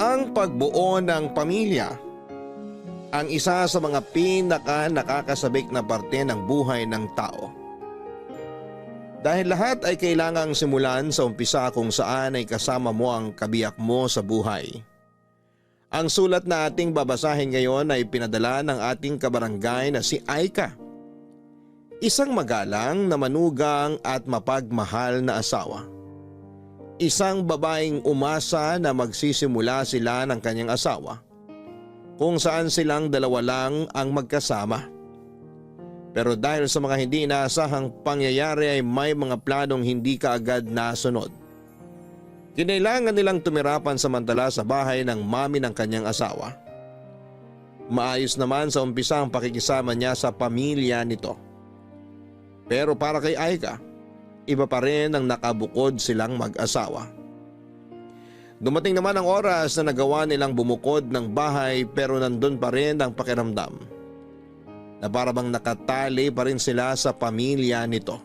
Ang pagbuo ng pamilya ang isa sa mga nakakasabik na parte ng buhay ng tao. Dahil lahat ay kailangang simulan sa umpisa kung saan ay kasama mo ang kabiyak mo sa buhay. Ang sulat na ating babasahin ngayon ay pinadala ng ating kabarangay na si Aika. Isang magalang na manugang at mapagmahal na asawa. Isang babaeng umasa na magsisimula sila ng kanyang asawa kung saan silang dalawa lang ang magkasama. Pero dahil sa mga hindi inaasahang pangyayari ay may mga planong hindi kaagad nasunod. Kinailangan nilang tumira pansamantala sa bahay ng mami ng kanyang asawa. Maayos naman sa umpisa ang pakikisama niya sa pamilya nito. Pero para kay Aika, iba pa rin ang nakabukod silang mag-asawa. Dumating naman ang oras na nagawa nilang bumukod ng bahay pero nandun pa rin ang pakiramdam na para bang nakatali pa rin sila sa pamilya nito.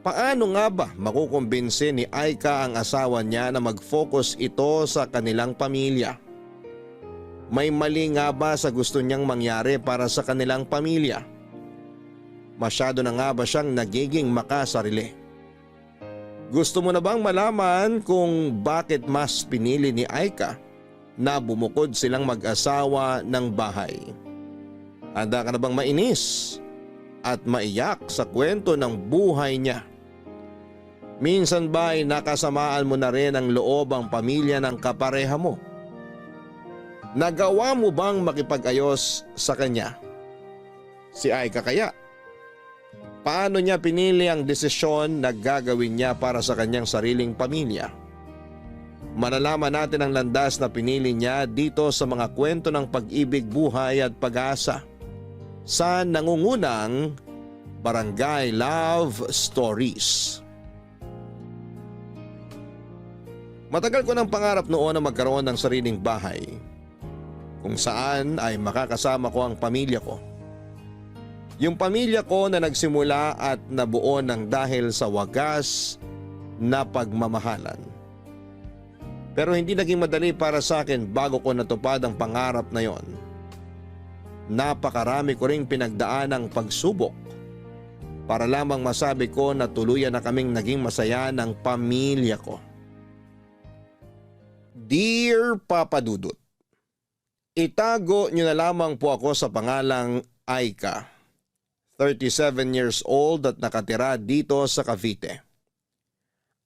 Paano nga ba makukumbinsi ni Aika ang asawa niya na mag-focus ito sa kanilang pamilya? May mali nga ba sa gusto niyang mangyari para sa kanilang pamilya? Masyado na nga ba siyang nagiging makasarili? Gusto mo na bang malaman kung bakit mas pinili ni Aika na bumukod silang mag-asawa ng bahay? Handa ka na bang mainis at maiyak sa kwento ng buhay niya? Minsan ba ay nakasamaan mo na rin ang loob ang pamilya ng kapareha mo? Nagawa mo bang makipag-ayos sa kanya? Si Aika kaya? Paano niya pinili ang desisyon na gagawin niya para sa kanyang sariling pamilya? Malalaman natin ang landas na pinili niya dito sa mga kwento ng pag-ibig, buhay at pag-asa sa nangungunang Barangay Love Stories. Matagal ko ng pangarap noon na magkaroon ng sariling bahay kung saan ay makakasama ko ang pamilya ko. Yung pamilya ko na nagsimula at nabuo ng dahil sa wagas na pagmamahalan. Pero hindi naging madali para sa akin bago ko natupad ang pangarap na yon. Napakarami ko ring pinagdaan ng pagsubok para lamang masabi ko na tuluyan na kaming naging masaya ng pamilya ko. Dear Papa Dudut, itago niyo na lamang po ako sa pangalang Aika. 37 years old at nakatira dito sa Cavite.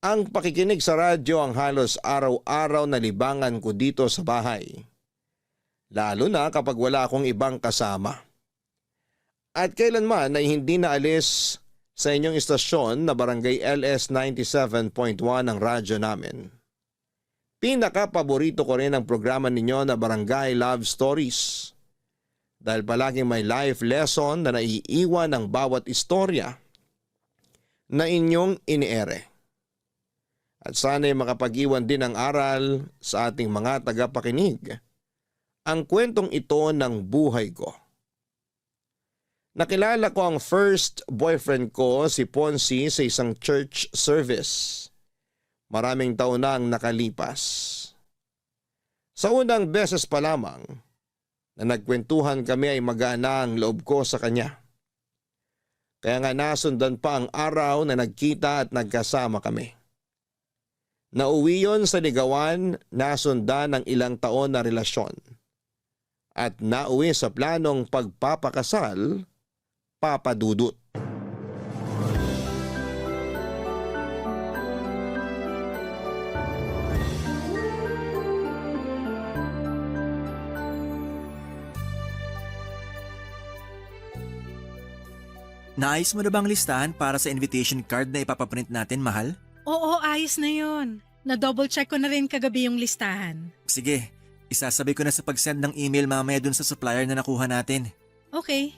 Ang pakikinig sa radyo ang halos araw-araw na libangan ko dito sa bahay. Lalo na kapag wala akong ibang kasama. At kailanman ay hindi naalis sa inyong istasyon na Barangay LS 97.1 ang radyo namin. Pinaka-paborito ko rin ang programa ninyo na Barangay Love Stories. Dahil palaging may life lesson na naiiwan ng bawat istorya na inyong iniere. At sana'y makapag-iwan din ng aral sa ating mga tagapakinig ang kwentong ito ng buhay ko. Nakilala ko ang first boyfriend ko si Ponzi sa isang church service. Maraming taon na ang nakalipas. Sa unang beses pa lamang na nagkwentuhan kami ay magana ang loob ko sa kanya. Kaya nga nasundan pa ang araw na nagkita at nagkasama kami. Nauwi yon sa ligawan, nasundan ng ilang taon na relasyon. At nauwi sa planong pagpapakasal, Papa Dudut. Naayos mo na bang listahan para sa invitation card na ipapaprint natin, mahal? Oo, ayos na yun. Na-double check ko na rin kagabi yung listahan. Sige, isasabi ko na sa pag-send ng email mamaya dun sa supplier na nakuha natin. Okay.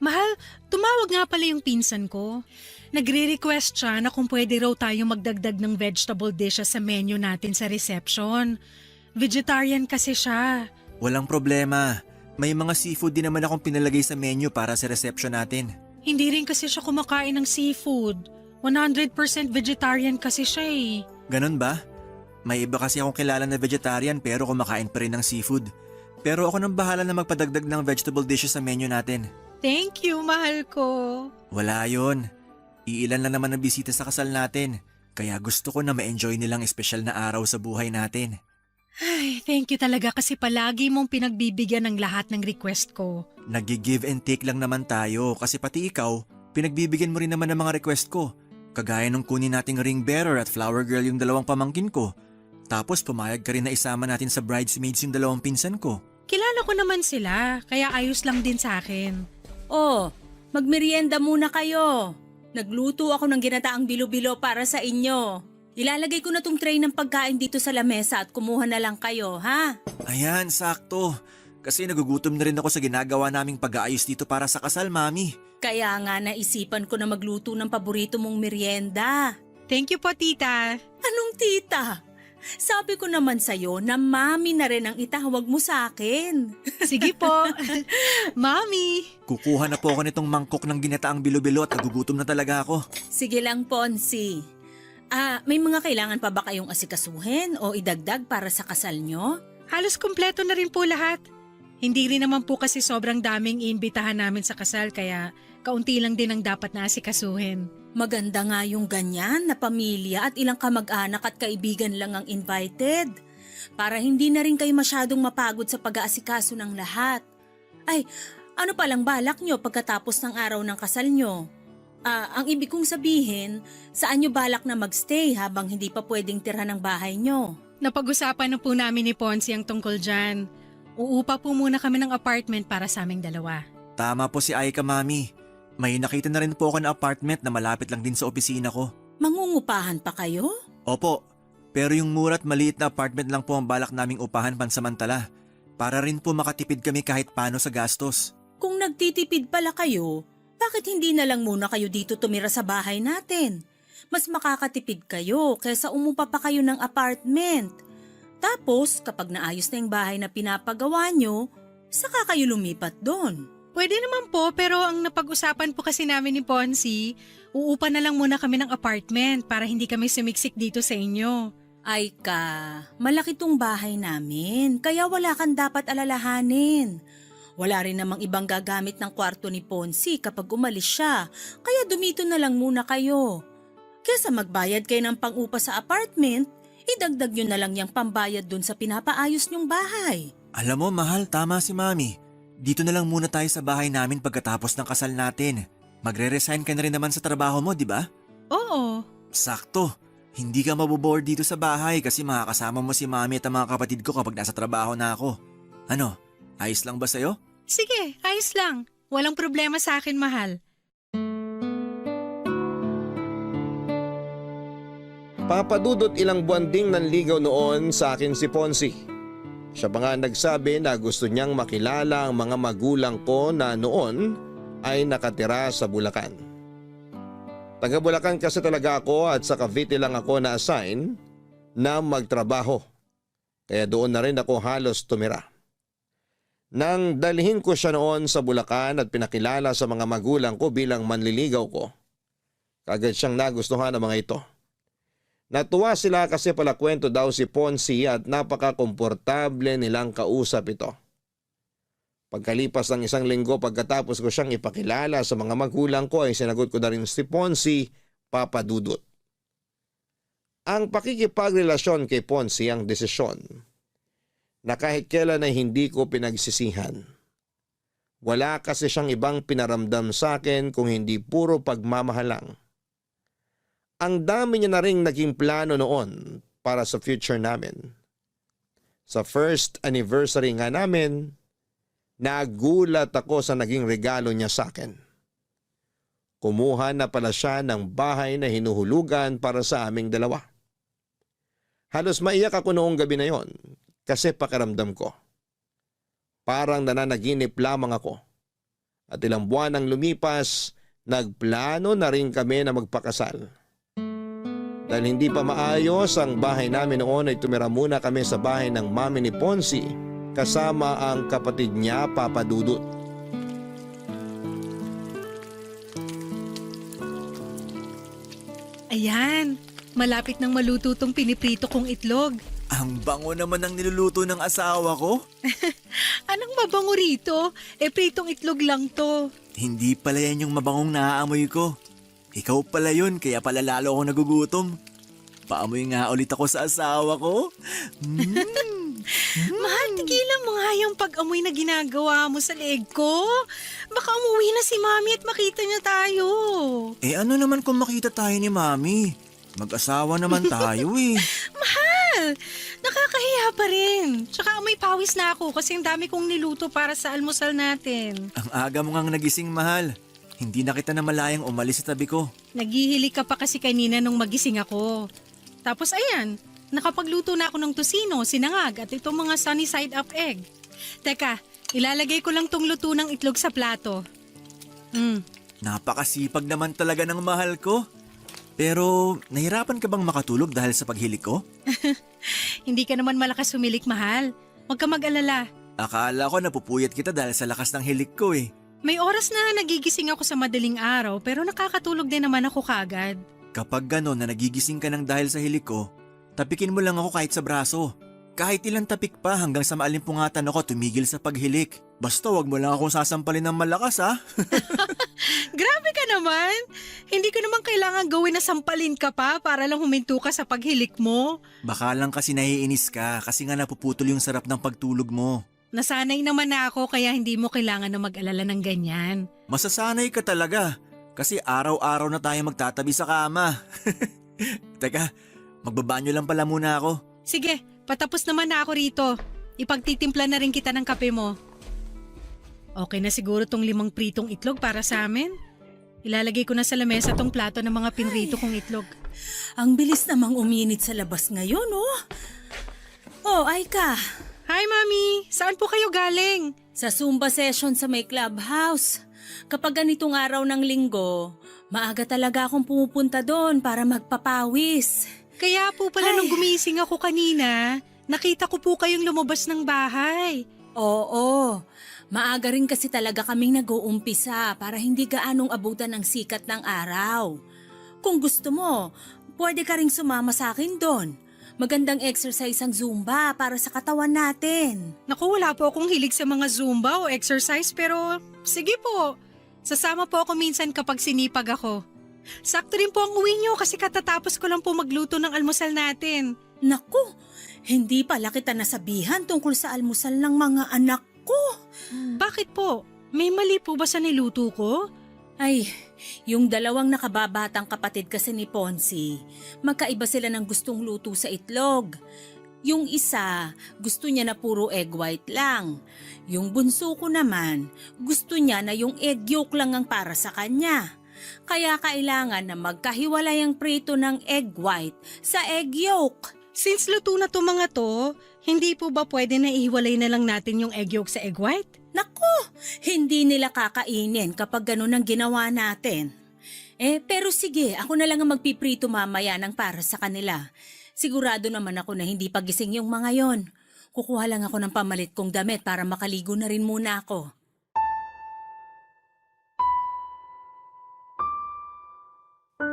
Mahal, tumawag nga pala yung pinsan ko. Nagre-request siya na kung pwede raw tayo magdagdag ng vegetable dishes sa menu natin sa reception. Vegetarian kasi siya. Walang problema. May mga seafood din naman akong pinalagay sa menu para sa reception natin. Hindi rin kasi siya kumakain ng seafood. 100% vegetarian kasi siya eh. Ganon ba? May iba kasi akong kilala na vegetarian pero kumakain pa rin ng seafood. Pero ako nang bahala na magpadagdag ng vegetable dishes sa menu natin. Thank you, mahal ko. Wala yon. Iilan lang naman ang bisita sa kasal natin. Kaya gusto ko na ma-enjoy nilang espesyal na araw sa buhay natin. Ay, thank you talaga kasi palagi mong pinagbibigyan ng lahat ng request ko. Nag-give and take lang naman tayo kasi pati ikaw, pinagbibigyan mo rin naman ng mga request ko. Kagaya nung kunin nating ring bearer at flower girl yung dalawang pamangkin ko. Tapos pumayag ka rin na isama natin sa bridesmaids yung dalawang pinsan ko. Kilala ko naman sila, kaya ayos lang din sa akin. Oh, magmerienda muna kayo. Nagluto ako ng ginataang bilo-bilo para sa inyo. Ilalagay ko na tong tray ng pagkain dito sa lamesa at kumuha na lang kayo, ha? Ayan, sakto. Kasi nagugutom na rin ako sa ginagawa naming pag-aayos dito para sa kasal, Mami. Kaya nga naisipan ko na magluto ng paborito mong merienda. Thank you po, tita. Anong tita? Sabi ko naman sa'yo na mami na rin ang itawag mo sa akin. Sige po. Mami. Kukuha na po ako nitong mangkok ng ginataang bilo-bilo at nagugutom na talaga ako. Sige lang, Ponsi. May mga kailangan pa ba kayong asikasuhin o idagdag para sa kasal nyo? Halos kumpleto na rin po lahat. Hindi rin naman po kasi sobrang daming iimbitahan namin sa kasal kaya kaunti lang din ang dapat na asikasuhin. Maganda nga yung ganyan na pamilya at ilang kamag-anak at kaibigan lang ang invited. Para hindi na rin kayo masyadong mapagod sa pag-aasikaso ng lahat. Ay, ano palang balak nyo pagkatapos ng araw ng kasal nyo? Ang ibig kong sabihin, saan nyo balak na magstay habang hindi pa pwedeng tirhan ng bahay nyo? Napag-usapan na po namin ni Ponzi ang tungkol dyan. Uupa po muna kami ng apartment para sa aming dalawa. Tama po si Aika, Mami. May nakita na rin po ako na apartment na malapit lang din sa opisina ko. Mangungupahan pa kayo? Opo, pero yung mura at maliit na apartment lang po ang balak naming upahan pansamantala. Para rin po makatipid kami kahit paano sa gastos. Kung nagtitipid pala kayo, bakit hindi na lang muna kayo dito tumira sa bahay natin? Mas makakatipid kayo kaysa umupa pa kayo ng apartment. Tapos kapag naayos na yung bahay na pinapagawa nyo, saka kayo lumipat doon. Pwede naman po pero ang napag-usapan po kasi namin ni Ponzi, uupa na lang muna kami ng apartment para hindi kami sumiksik dito sa inyo. Ay malaki tong bahay namin, kaya wala kang dapat alalahanin. Wala rin namang ibang gagamit ng kwarto ni Ponzi kapag umalis siya, kaya dumito na lang muna kayo. Kesa magbayad kayo ng pang-upa sa apartment, idagdag nyo na lang yung pambayad dun sa pinapaayos nyong bahay. Alam mo, mahal, tama si Mami. Dito na lang muna tayo sa bahay namin pagkatapos ng kasal natin. Magre-resign ka na rin naman sa trabaho mo, di ba? Oo. Sakto. Hindi ka maboboard dito sa bahay kasi makakasama mo si Mami at ang mga kapatid ko kapag nasa trabaho na ako. Ano, ayos lang ba sa'yo? Sige, ayos lang. Walang problema sa akin, mahal. Papadudot ilang buwan ding nanligaw noon sa akin si Ponzi. Siya pa nga nagsabi na gusto niyang makilala ang mga magulang ko na noon ay nakatira sa Bulacan. Taga Bulacan kasi talaga ako at sa Cavite lang ako na-assign na magtrabaho. Kaya doon na rin ako halos tumira. Nang dalhin ko siya noon sa Bulacan at pinakilala sa mga magulang ko bilang manliligaw ko, kagad siyang nagustuhan ng mga ito. Natuwa sila kasi pala kwento daw si Ponzi at napaka-komportable nilang kausap ito. Pagkalipas ng isang linggo pagkatapos ko siyang ipakilala sa mga magulang ko ay sinagot ko na rin si Ponzi, Papa Dudut. Ang pakikipagrelasyon kay Ponzi ang desisyon na kahit kailan ay hindi ko pinagsisihan. Wala kasi siyang ibang pinaramdam sa akin kung hindi puro pagmamahal lang. Ang dami niya na ring naging plano noon para sa future namin. Sa first anniversary nga namin, nagulat ako sa naging regalo niya sa akin. Kumuha na pala siya ng bahay na hinuhulugan para sa aming dalawa. Halos maiyak ako noong gabi na yon kasi pakiramdam ko. Parang nananaginip lamang ako. At ilang buwan ang lumipas, nagplano na rin kami na magpakasal. Dahil hindi pa maayos ang bahay namin noon ay tumira muna kami sa bahay ng mami ni Ponzi kasama ang kapatid niya, Papa Dudut. Ayan, Malapit nang maluto tong piniprito kong itlog. Ang bango naman ng niluluto ng asawa ko. Anong mabango rito? Pritong itlog lang to. Hindi pala yan yung mabangong naaamoy ko. Ikaw pala yun, kaya pala lalo ako nagugutom. Paamoy nga ulit ako sa asawa ko. Mahal, tigilan mo nga yung pag-amoy na ginagawa mo sa leeg ko. Baka umuwi na si Mami at makita niya tayo. Ano naman kung makita tayo ni Mami? Mag-asawa naman tayo eh. Mahal, nakakahiya pa rin. Tsaka amoy pawis na ako kasi ang dami kong niluto para sa almusal natin. Ang aga mo ngang nagising, mahal. Hindi na kita na malayang umalis sa tabi ko. Naghihili ka pa kasi kanina nung magising ako. Tapos ayan, nakapagluto na ako ng tosino, sinangag at itong mga sunny side up egg. Teka, ilalagay ko lang tong luto ng itlog sa plato. Napakasipag naman talaga ng mahal ko. Pero nahirapan ka bang makatulog dahil sa paghilik ko? Hindi ka naman malakas humilik, mahal. Huwag ka mag-alala. Akala ko napupuyat kita dahil sa lakas ng hilik ko eh. May oras na nagigising ako sa madaling araw pero nakakatulog din naman ako kagad. Kapag gano'n na nagigising ka ng dahil sa hilik ko, tapikin mo lang ako kahit sa braso. Kahit ilang tapik pa hanggang sa maalimpungatan ako tumigil sa paghilik. Basta wag mo lang akong sasampalin ng malakas ha. Grabe ka naman! Hindi ko naman kailangan gawin na sampalin ka pa para lang huminto ka sa paghilik mo. Baka lang kasi naiinis ka kasi nga napuputol yung sarap ng pagtulog mo. Nasanay naman na ako kaya hindi mo kailangan na mag-alala ng ganyan. Masasanay ka talaga kasi araw-araw na tayo magtatabi sa kama. Teka, magbabanyo lang pala muna ako. Sige, patapos naman na ako rito. Ipagtitimpla na rin kita ng kape mo. Okay na siguro tong 5 pritong itlog para sa amin. Ilalagay ko na sa lamesa tong plato ng mga pinrito kong itlog. Ang bilis namang uminit sa labas ngayon, oh. Oh, Aika. Hi, Mami! Saan po kayo galing? Sa Zumba session sa may clubhouse. Kapag ganitong araw ng linggo, maaga talaga akong pumupunta doon para magpapawis. Kaya po pala nung gumising ako kanina, nakita ko po kayong lumabas ng bahay. Oo, maaga rin kasi talaga kaming nag-uumpisa para hindi gaanong abutan ng sikat ng araw. Kung gusto mo, pwede ka ring sumama sa akin doon. Magandang exercise ang Zumba para sa katawan natin. Naku, wala po akong hilig sa mga Zumba o exercise pero sige po. Sasama po ako minsan kapag sinipag ako. Sakto rin po ang uwi niyo kasi katatapos ko lang po magluto ng almusal natin. Naku, hindi pala kita nasabihan tungkol sa almusal ng mga anak ko. Bakit po? May mali po ba sa niluto ko? Ay, yung dalawang nakababatang kapatid kasi ni Ponzi, magkaiba sila ng gustong luto sa itlog. Yung isa, gusto niya na puro egg white lang. Yung bunso ko naman, gusto niya na yung egg yolk lang ang para sa kanya. Kaya kailangan na magkahiwalay ang prito ng egg white sa egg yolk. Since luto na to mga to, hindi po ba pwede na ihiwalay na lang natin yung egg yolk sa egg white? Naku, hindi nila kakainin kapag ganun ang ginawa natin. Pero sige, ako na lang ang magpiprito mamaya ng para sa kanila. Sigurado naman ako na hindi pagising yung mga yon. Kukuha lang ako ng pamalit kong damit para makaligo na rin muna ako.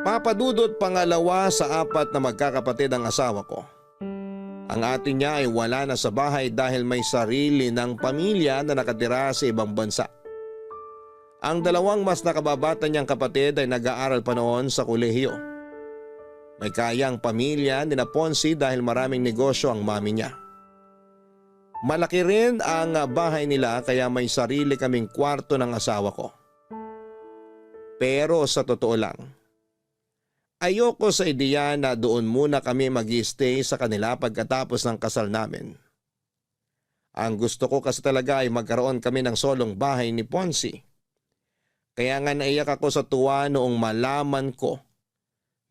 Papadudot pangalawa sa 4 na magkakapatid ang asawa ko. Ang ate niya ay wala na sa bahay dahil may sarili ng pamilya na nakatira sa ibang bansa. Ang 2 mas nakababata niyang kapatid ay nag-aaral pa noon sa kolehiyo. May kayang pamilya ni na Ponzi dahil maraming negosyo ang mami niya. Malaki rin ang bahay nila kaya may sarili kaming kwarto ng asawa ko. Pero sa totoo lang, ayoko sa ideya na doon muna kami mag-stay sa kanila pagkatapos ng kasal namin. Ang gusto ko kasi talaga ay magkaroon kami ng solong bahay ni Ponzi. Kaya nga naiyak ako sa tuwa noong malaman ko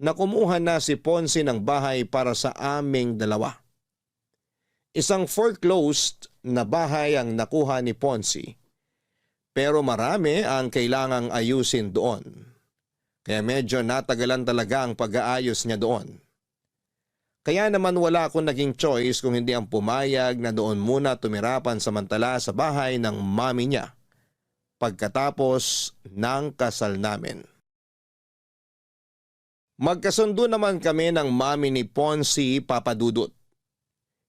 na kumuha na si Ponzi ng bahay para sa aming 2. Isang foreclosed na bahay ang nakuha ni Ponzi, pero marami ang kailangang ayusin doon. Kaya medyo natagalan talaga ang pag-aayos niya doon. Kaya naman wala akong naging choice kung hindi ang pumayag na doon muna tumirapan samantala sa bahay ng mami niya pagkatapos ng kasal namin. Magkasundo naman kami ng mami ni Ponzi, Papa Dudut.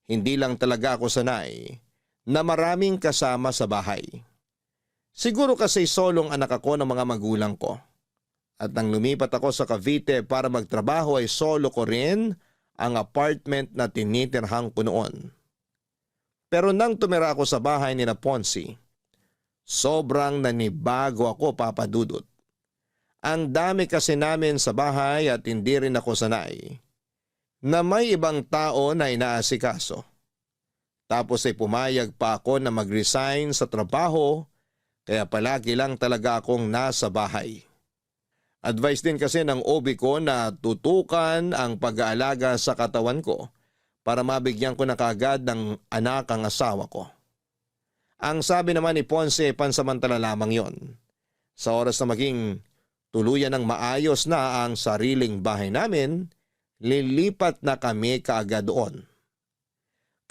Hindi lang talaga ako sanay na maraming kasama sa bahay. Siguro kasi solong anak ako ng mga magulang ko. At nang lumipat ako sa Cavite para magtrabaho ay solo ko rin ang apartment na tinitirhan ko noon. Pero nang tumira ako sa bahay ni na Ponzi, sobrang nanibago ako, Papa Dudut. Ang dami kasi namin sa bahay at hindi rin ako sanay na may ibang tao na inaasikaso. Tapos ay pumayag pa ako na mag-resign sa trabaho kaya palagi lang talaga akong nasa bahay. Advice din kasi ng OB ko na tutukan ang pag-aalaga sa katawan ko para mabigyan ko na kagad ng anak ang asawa ko. Ang sabi naman ni Ponce, pansamantala lamang yon. Sa oras na maging tuluyan ng maayos na ang sariling bahay namin, lilipat na kami kaagad doon.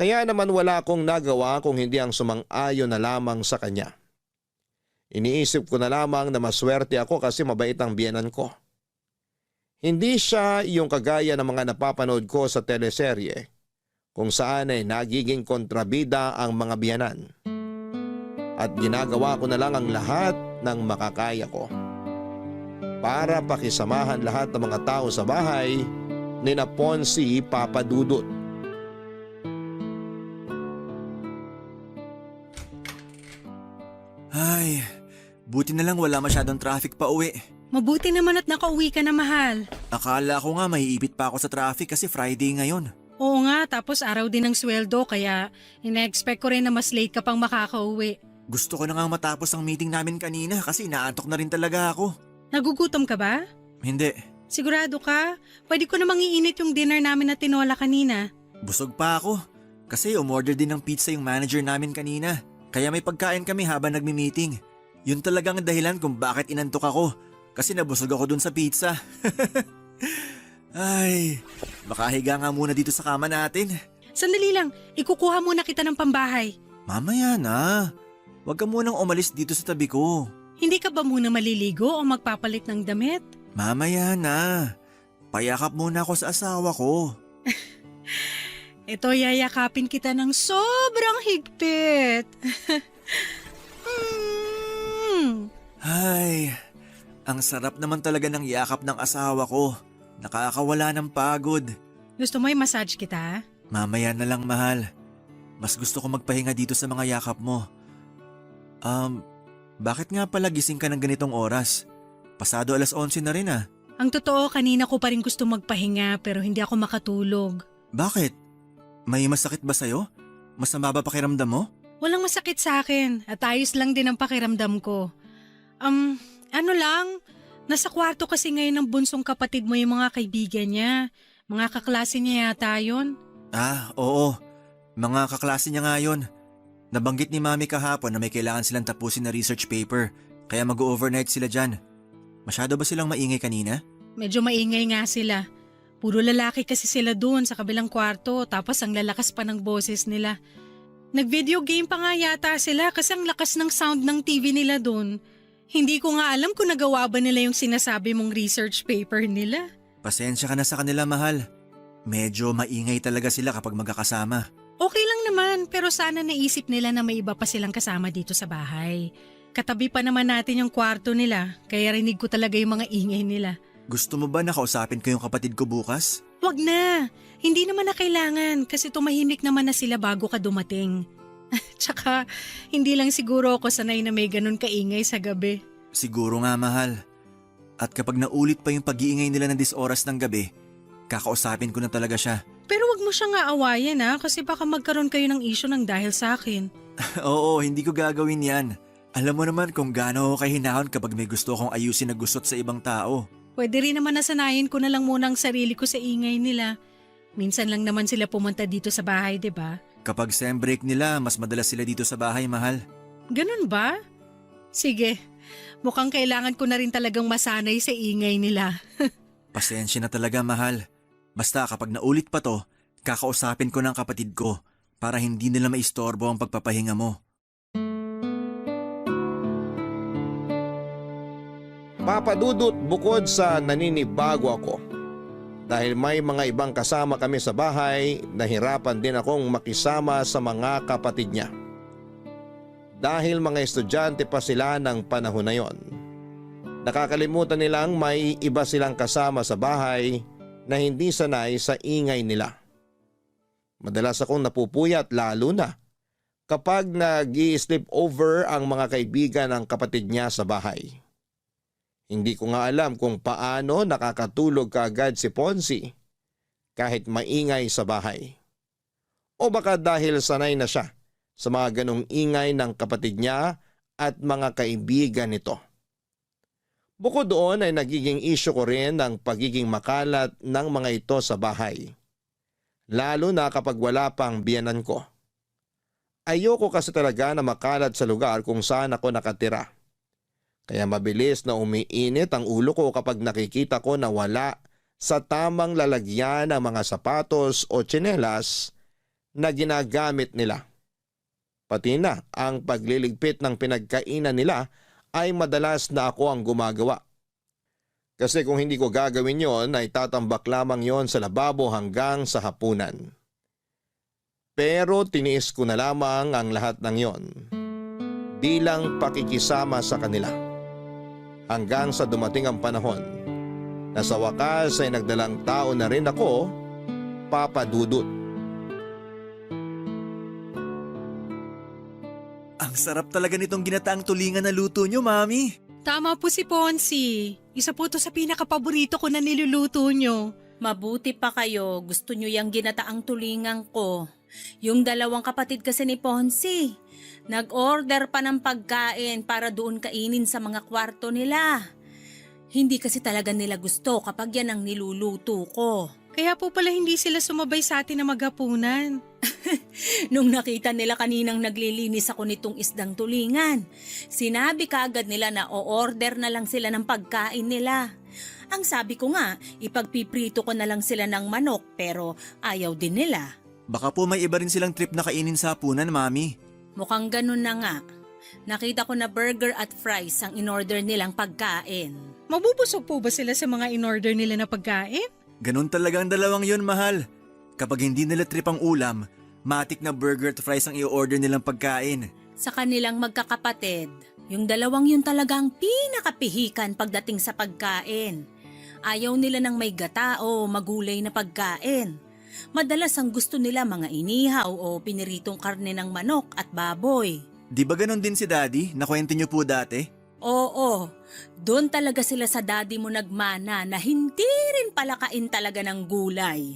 Kaya naman wala akong nagawa kung hindi ang sumang-ayon na lamang sa kanya. Iniisip ko na lamang na maswerte ako kasi mabait ang biyenan ko. Hindi siya yung kagaya ng mga napapanood ko sa teleserye kung saan ay nagiging kontrabida ang mga biyenan. At ginagawa ko na lang ang lahat ng makakaya ko para pakisamahan lahat ng mga tao sa bahay ni na Ponzi, Papa Dudut. Ay, buti na lang wala masyadong traffic pa uwi. Mabuti naman at nakauwi ka na, mahal. Akala ko nga maiipit pa ako sa traffic kasi Friday ngayon. Oo nga, tapos araw din ng sweldo kaya ina-expect ko rin na mas late ka pang makakauwi. Gusto ko na nga matapos ang meeting namin kanina kasi inaantok na rin talaga ako. Nagugutom ka ba? Hindi, Sigurado ka? Pwede ko namang iinit yung dinner namin na tinola kanina. busog pa ako. Kasi umorder din ng pizza yung manager namin kanina. Kaya may pagkain kami habang nagmi-meeting. Yun talagang dahilan kung bakit inantok ako. Kasi nabusog ako dun sa pizza. Ay, makahiga nga muna dito sa kama natin. Sandali lang, ikukuha muna kita ng pambahay. Mamaya na. Huwag ka munang umalis dito sa tabi ko. Hindi ka ba muna maliligo o magpapalit ng damit? Mamaya na. Payakap muna ako sa asawa ko. Ito, yayakapin kita ng sobrang higpit. Ay, ang sarap naman talaga ng yakap ng asawa ko. Nakakawala ng pagod. Gusto mo i-massage kita? Mamaya na lang, mahal. Mas gusto ko magpahinga dito sa mga yakap mo. Bakit nga pala gising ka ng ganitong oras? Pasado 11:00 na rin ah. Ang totoo, kanina ko pa rin gusto magpahinga pero hindi ako makatulog. Bakit? May masakit ba sa'yo? Masama ba pakiramdam mo? Walang masakit sa akin at ayos lang din ang pakiramdam ko. Ano lang, nasa kwarto kasi ngayon ng bunsong kapatid mo yung mga kaibigan niya. Mga kaklase niya yata yun. Ah, oo. Mga kaklase niya nga yun. Nabanggit ni Mami kahapon na may kailangan silang tapusin na research paper, kaya mag-overnight sila dyan. Masyado ba silang maingay kanina? Medyo maingay nga sila. Puro lalaki kasi sila doon sa kabilang kwarto tapos ang lalakas pa ng boses nila. Nag-video game pa nga yata sila kasi ang lakas ng sound ng TV nila doon. Hindi ko nga alam kung nagawa ba nila yung sinasabi mong research paper nila. Pasensya ka na sa kanila, mahal. Medyo maingay talaga sila kapag magkakasama. Okay lang naman pero sana naisip nila na may iba pa silang kasama dito sa bahay. Katabi pa naman natin yung kwarto nila kaya rinig ko talaga yung mga ingay nila. Gusto mo ba nakausapin ko yung kapatid ko bukas? Wag na, hindi naman na kailangan kasi tumahimik naman na sila bago ka dumating. Tsaka hindi lang siguro ako sanay na may ganun kaingay sa gabi. Siguro nga, mahal. At kapag naulit pa yung pag-iingay nila ng 10 oras ng gabi, kakausapin ko na talaga siya. Pero wag mo siyang aawayan kasi baka magkaroon kayo ng issue ng dahil sa akin. Oo, hindi ko gagawin yan. Alam mo naman kung gaano ako kahinahon kapag may gusto akong ayusin na gusot sa ibang tao. Pwede rin naman nasanayin ko na lang muna ang sarili ko sa ingay nila. Minsan lang naman sila pumunta dito sa bahay, 'di ba? Kapag sem break nila, mas madalas sila dito sa bahay, mahal. Ganun ba? Sige, mukhang kailangan ko na rin talagang masanay sa ingay nila. Pasensya na talaga, mahal. Basta kapag naulit pa to, kakausapin ko ng kapatid ko para hindi nila maistorbo ang pagpapahinga mo. Papa Dudut, bukod sa naninibago ako, Dahil may mga ibang kasama kami sa bahay, nahirapan din akong makisama sa mga kapatid niya. Dahil mga estudyante pa sila ng panahon na yon. Nakakalimutan nilang may iba silang kasama sa bahay na hindi sanay sa ingay nila. Madalas akong napupuyat lalo na kapag nag-i-sleep over ang mga kaibigan ng kapatid niya sa bahay. Hindi ko nga alam kung paano nakakatulog kaagad si Ponzi kahit maingay sa bahay. O baka dahil sanay na siya sa mga ganong ingay ng kapatid niya at mga kaibigan nito. Bukod doon ay nagiging issue ko rin ang pagiging makalat ng mga ito sa bahay. Lalo na kapag wala pang biyanan ko. Ayoko kasi talaga na makalat sa lugar kung saan ako nakatira. Kaya mabilis na umiinit ang ulo ko kapag nakikita ko na wala sa tamang lalagyan ng mga sapatos o tsinelas na ginagamit nila. Pati na ang pagliligpit ng pinagkainan nila ay madalas na ako ang gumagawa. Kasi kung hindi ko gagawin yon ay tatambak lamang yon sa lababo hanggang sa hapunan. Pero tiniis ko na lamang ang lahat ng yon bilang pakikisama sa kanila. Hanggang sa dumating ang panahon na sa wakas ay nagdalang tao na rin ako, Papa Dudut. Ang sarap talaga nitong ginataang tulingan na luto nyo, Mami. Tama po si Ponzi. Isa po to sa pinakapaborito ko na niluluto nyo. Mabuti pa kayo, gusto nyo yung ginataang tulingan ko. Yung dalawang kapatid kasi ni Ponzi, nag-order pa ng pagkain para doon kainin sa mga kwarto nila. Hindi kasi talaga nila gusto kapag yan ang niluluto ko. Kaya po pala hindi sila sumabay sa atin na maghapunan. Nung nakita nila kaninang naglilinis ako nitong isdang tulingan, sinabi kaagad nila na o-order na lang sila ng pagkain nila. Ang sabi ko nga, ipagpiprito ko na lang sila ng manok pero ayaw din nila. Baka po may iba rin silang trip na kainin sa hapunan, Mami. Mukhang ganun na nga. Nakita ko na burger at fries ang in-order nilang pagkain. Mabubusog po ba sila sa mga in-order nila na pagkain? Ganun talaga ang dalawang yon, mahal. Kapag hindi nila trip ang ulam, matik na burger at fries ang i-order nilang pagkain. Sa kanilang magkakapatid, yung dalawang yun talagang pinakapihikan pagdating sa pagkain. Ayaw nila ng may gata o magulay na pagkain. Madalas ang gusto nila mga inihaw o piniritong karne ng manok at baboy. Di ba ganun din si Daddy? Nakwento niyo po dati? Oo, doon talaga sila sa daddy mo nagmana na hindi rin palakain talaga ng gulay.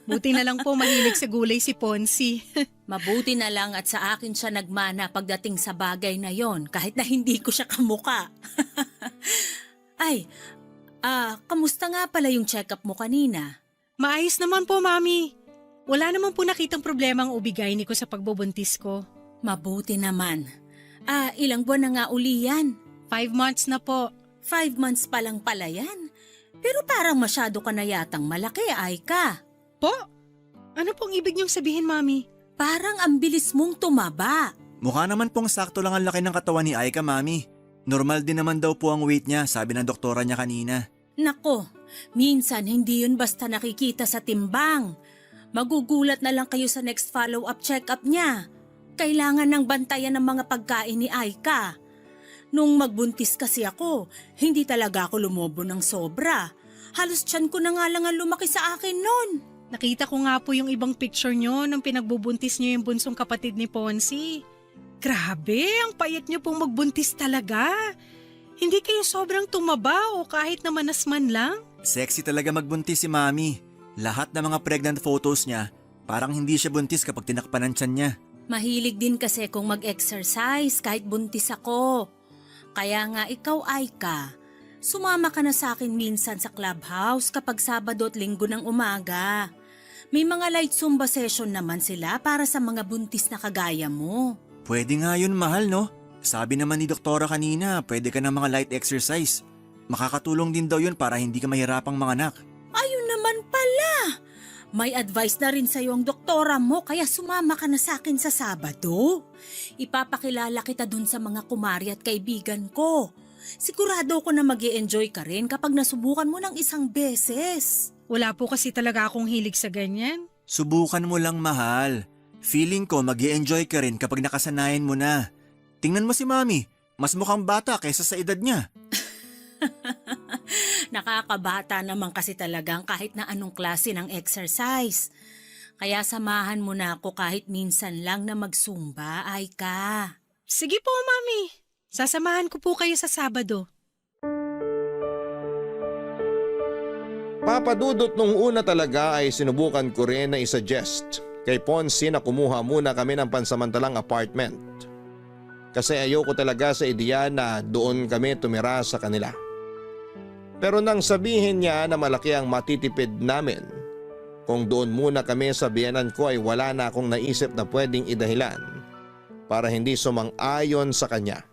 Buti na lang po mahilig sa gulay si Ponzi. Mabuti na lang at sa akin siya nagmana pagdating sa bagay na yon kahit na hindi ko siya kamuka. Ay, kamusta nga pala yung check-up mo kanina? Maayos naman po, Mami. Wala naman po nakitang problema ang ubigay ni ko sa pagbubuntis ko. Mabuti naman. Ilang buwan na nga uli yan? 5 months na po. 5 months pa lang pala yan. Pero parang masyado ka na yatang malaki, Aika. Po? Ano pong ibig niyong sabihin, Mami? Parang ang bilis mong tumaba. Mukha naman pong sakto lang ang laki ng katawan ni Aika, Mami. Normal din naman daw po ang weight niya, sabi ng doktora niya kanina. Nako, minsan hindi yun basta nakikita sa timbang. Magugulat na lang kayo sa next follow-up check-up niya. Kailangan ng bantayan ng mga pagkain ni Aika. Nung magbuntis kasi ako, hindi talaga ako lumobo ng sobra. Halos tiyan ko na nga lang ang lumaki sa akin nun. Nakita ko nga po yung ibang picture niyo nung pinagbubuntis niyo yung bunsong kapatid ni Ponzi. Grabe, ang payat niyo pong magbuntis talaga. Hindi kayo sobrang tumaba o kahit na manas man lang? Sexy talaga magbuntis si Mami. Lahat ng mga pregnant photos niya, parang hindi siya buntis kapag tinakpan ang tiyan niya. Mahilig din kasi kung mag-exercise kahit buntis ako. Kaya nga ikaw, Aika, sumama ka na sa akin minsan sa clubhouse kapag Sabado at Linggo ng umaga. May mga light Zumba session naman sila para sa mga buntis na kagaya mo. Pwede nga yun, mahal, no? Sabi naman ni doktora kanina, pwede ka ng mga light exercise. Makakatulong din daw yun para hindi ka mahirapang manganak. Ayun naman pala! May advice na rin sa'yo ang doktora mo kaya sumama ka na sa akin sa Sabado. Ipapakilala kita dun sa mga kumari at kaibigan ko. Sigurado ko na mag-i-enjoy ka rin kapag nasubukan mo ng isang beses. Wala po kasi talaga akong hilig sa ganyan. Subukan mo lang, mahal. Feeling ko mag-i-enjoy ka rin kapag nakasanayan mo na. Tingnan mo si Mami, mas mukhang bata kaysa sa edad niya. Nakakabata naman kasi talagang kahit na anong klase ng exercise. Kaya samahan mo na ako kahit minsan lang na magsumba, ay ka. Sige po, Mami. Sasamahan ko po kayo sa Sabado. Papadudot nung una talaga ay sinubukan ko rin na isuggest kay Ponce na kumuha muna kami ng pansamantalang apartment. Kasi ayoko talaga sa ideya na doon kami tumira sa kanila. Pero nang sabihin niya na malaki ang matitipid namin, kung doon muna kami sa biyenan ko ay wala na akong naisip na pwedeng idahilan para hindi sumang-ayon sa kanya.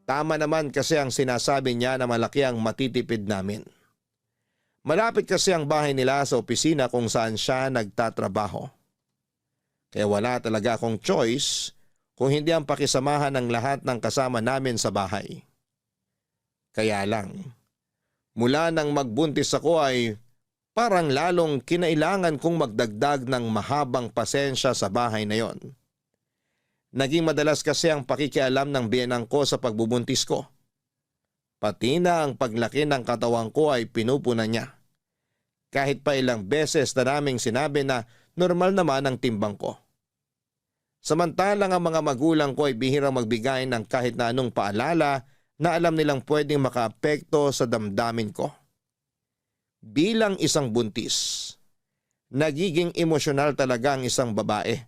Tama naman kasi ang sinasabi niya na malaki ang matitipid namin. Malapit kasi ang bahay nila sa opisina kung saan siya nagtatrabaho. Kaya wala talaga akong choice kung hindi ang pakisamahan ng lahat ng kasama namin sa bahay. Kaya lang, mula nang magbuntis ako ay parang lalong kinailangan kong magdagdag ng mahabang pasensya sa bahay na yon. Naging madalas kasi ang pakikialam ng biyenang ko sa pagbubuntis ko. Pati na ang paglaki ng katawan ko ay pinupunan niya. Kahit pa ilang beses na naming sinabi na normal naman ang timbang ko. Samantalang ang mga magulang ko ay bihirang magbigay ng kahit na anong paalala na alam nilang pwedeng makaapekto sa damdamin ko. Bilang isang buntis, nagiging emosyonal talaga ang isang babae.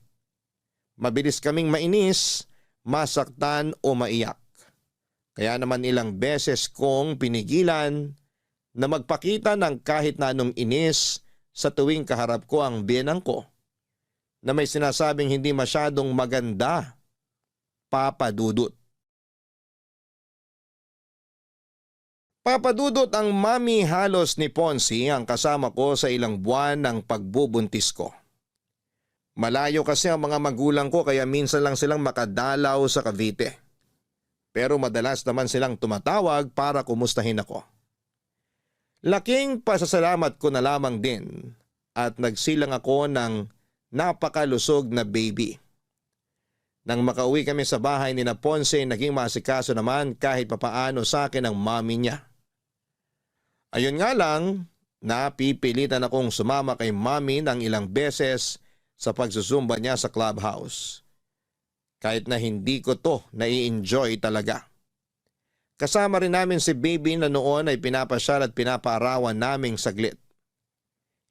Mabilis kaming mainis, masaktan o maiyak. Kaya naman ilang beses kong pinigilan na magpakita ng kahit na anong inis sa tuwing kaharap ko ang biyenang ko na may sinasabing hindi masyadong maganda, papadudot. Papadudot ang mami halos ni Ponce ang kasama ko sa ilang buwan ng pagbubuntis ko. Malayo kasi ang mga magulang ko kaya minsan lang silang makadalaw sa Cavite. Pero madalas naman silang tumatawag para kumustahin ako. Laking pasasalamat ko na lamang din at nagsilang ako ng napakalusog na baby. Nang makauwi kami sa bahay ni na Ponce, naging maasikaso naman kahit papaano sa akin ang mami niya. Ayun nga lang, napipilitan akong sumama kay mami ng ilang beses sa pagsusumba niya sa clubhouse. Kahit na hindi ko to nai-enjoy talaga. Kasama rin namin si baby na noon ay pinapasyal at pinapaarawan naming saglit.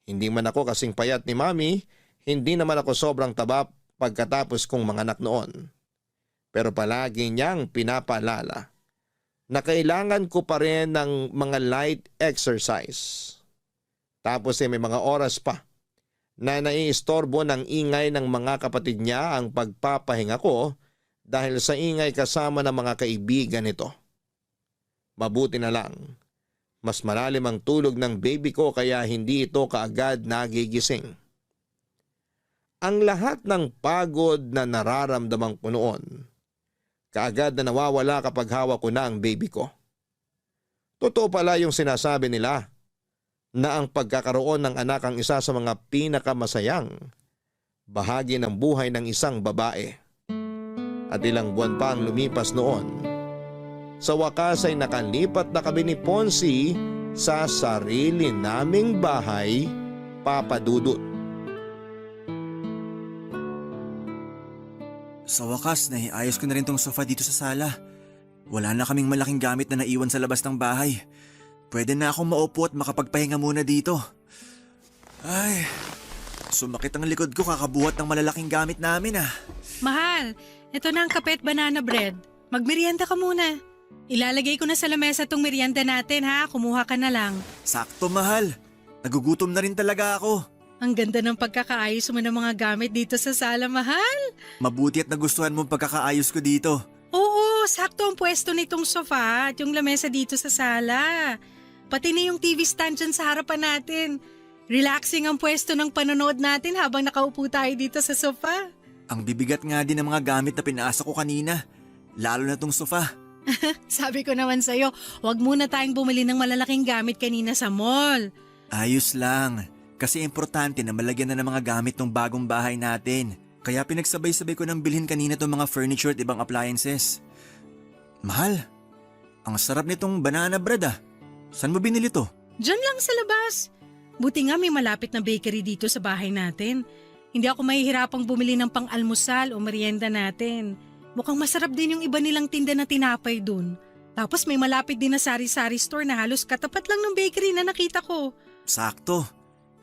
Hindi man ako kasing payat ni mami, hindi naman ako sobrang taba pagkatapos kong manganak noon. Pero palagi niyang pinapaalala na kailangan ko pa rin ng mga light exercise. Tapos may mga oras pa na naiistorbo ng ingay ng mga kapatid niya ang pagpapahinga ko dahil sa ingay kasama ng mga kaibigan nito. Mabuti na lang, mas malalim ang tulog ng baby ko kaya hindi ito kaagad nagigising. Ang lahat ng pagod na nararamdaman ko noon, kaagad na nawawala kapag hawak ko na ang baby ko. Totoo pala yung sinasabi nila na ang pagkakaroon ng anak ang isa sa mga pinakamasayang bahagi ng buhay ng isang babae. At ilang buwan pa ang lumipas noon. Sa wakas ay nakalipat na kami ni Ponce sa sarili naming bahay, papadudot. Sa wakas, naiayos ko na rin tong sofa dito sa sala. Wala na kaming malaking gamit na naiwan sa labas ng bahay. Pwede na akong maupo at makapagpahinga muna dito. Ay, sumakit ang likod ko kakabuhat ng malalaking gamit namin ah. Mahal, ito na ang kape at banana bread. Magmerienda ka muna. Ilalagay ko na sa lamesa tong merienda natin ha, kumuha ka na lang. Sakto, mahal. Nagugutom na rin talaga ako. Ang ganda ng pagkakaayos mo ng mga gamit dito sa sala, mahal. Mabuti at nagustuhan mo ang pagkakaayos ko dito. Oo, sakto ang pwesto nitong sofa at yung lamesa dito sa sala. Pati na yung TV stand dyan sa harapan natin. Relaxing ang pwesto ng panonood natin habang nakaupo tayo dito sa sofa. Ang bibigat nga din ng mga gamit na pinaasa ko kanina. Lalo na tong sofa. Sabi ko naman sa'yo, huwag muna tayong bumili ng malalaking gamit kanina sa mall. Ayos lang. Kasi importante na malagyan na ng mga gamit ng bagong bahay natin. Kaya pinagsabay-sabay ko nang bilhin kanina tong mga furniture at ibang appliances. Mahal, ang sarap nitong banana bread ah. Saan mo binili to? Diyan lang sa labas. Buti nga may malapit na bakery dito sa bahay natin. Hindi ako mahihirapang bumili ng pang-almusal o merienda natin. Mukhang masarap din yung iba nilang tinda na tinapay dun. Tapos may malapit din na sari-sari store na halos katapat lang ng bakery na nakita ko. Sakto.